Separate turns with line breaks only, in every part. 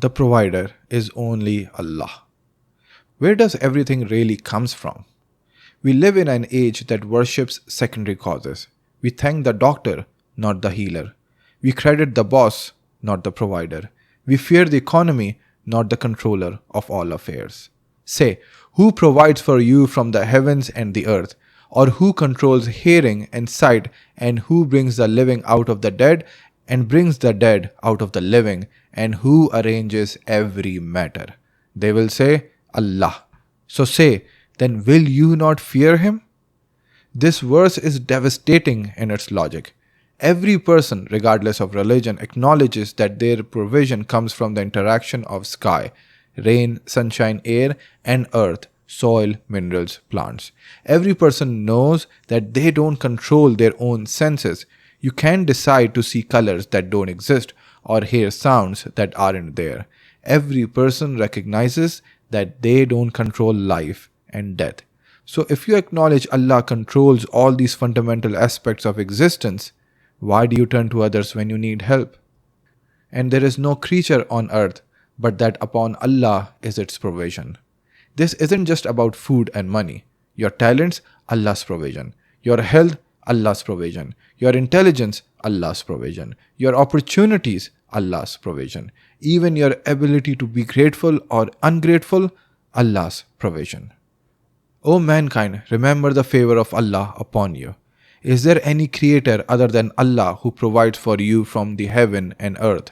the provider is only Allah. Where does everything really comes from? We live in an age that worships secondary causes. We thank the doctor, not the healer. We credit the boss, not the provider. We fear the economy, not the controller of all affairs. Say, who provides for you from the heavens and the earth? Or who controls hearing and sight, and who brings the living out of the dead and brings the dead out of the living, and who arranges every matter? They will say, Allah. So say, then will you not fear him? This verse is devastating in its logic. Every person, regardless of religion, acknowledges that their provision comes from the interaction of sky, rain, sunshine, air, and earth, soil, minerals, plants. Every person knows that they don't control their own senses. You can't decide to see colors that don't exist or hear sounds that aren't there. Every person recognizes that they don't control life and death. So if you acknowledge Allah controls all these fundamental aspects of existence, why do you turn to others when you need help? And there is no creature on earth but that upon Allah is its provision. This isn't just about food and money. Your talents, Allah's provision. Your health, Allah's provision. Your intelligence, Allah's provision. Your opportunities, Allah's provision. Even your ability to be grateful or ungrateful, Allah's provision. O mankind, remember the favor of Allah upon you. Is there any creator other than Allah who provides for you from the heaven and earth?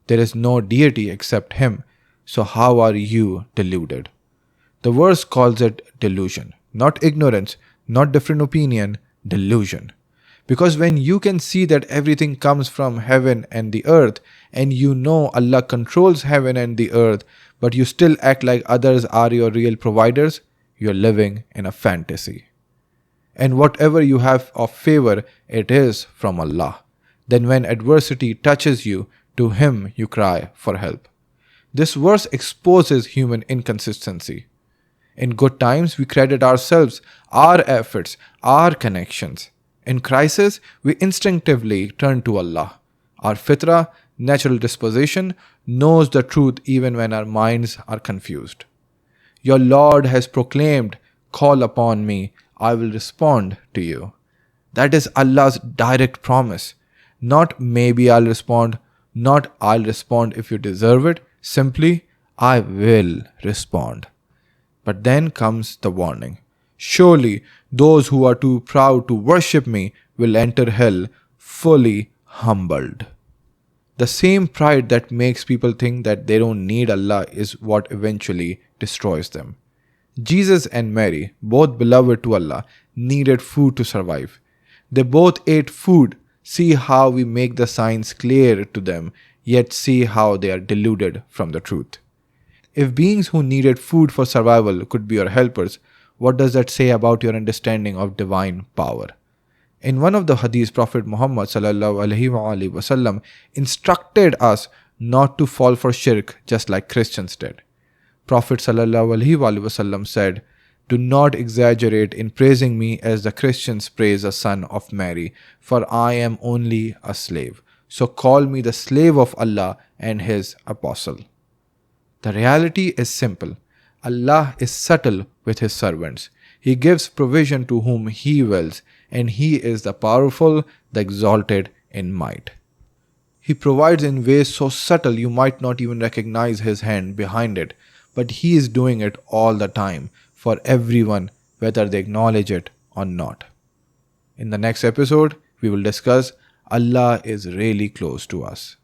There is no deity except Him. So how are you deluded? The verse calls it delusion, not ignorance, not different opinion, delusion. Because when you can see that everything comes from heaven and the earth, and you know Allah controls heaven and the earth, but you still act like others are your real providers, you're living in a fantasy. And whatever you have of favor, it is from Allah. Then when adversity touches you, to Him you cry for help. This verse exposes human inconsistency. In good times, we credit ourselves, our efforts, our connections. In crisis, we instinctively turn to Allah. Our fitrah, natural disposition, knows the truth even when our minds are confused. Your Lord has proclaimed, "Call upon me, I will respond to you." That is Allah's direct promise. Not maybe I'll respond, not I'll respond if you deserve it, simply I will respond. But then comes the warning. Surely those who are too proud to worship me will enter hell fully humbled. The same pride that makes people think that they don't need Allah is what eventually destroys them. Jesus and Mary, both beloved to Allah, needed food to survive. They both ate food. See how we make the signs clear to them, yet see how they are deluded from the truth. If beings who needed food for survival could be your helpers, what does that say about your understanding of divine power? In one of the hadiths, Prophet Muhammad ﷺ instructed us not to fall for shirk just like Christians did. Prophet ﷺ said, "Do not exaggerate in praising me as the Christians praise the son of Mary, for I am only a slave. So call me the slave of Allah and His apostle." The reality is simple. Allah is subtle with His servants. He gives provision to whom He wills, and He is the powerful, the exalted in might. He provides in ways so subtle you might not even recognize His hand behind it, but He is doing it all the time for everyone, whether they acknowledge it or not. In the next episode, we will discuss Allah is really close to us.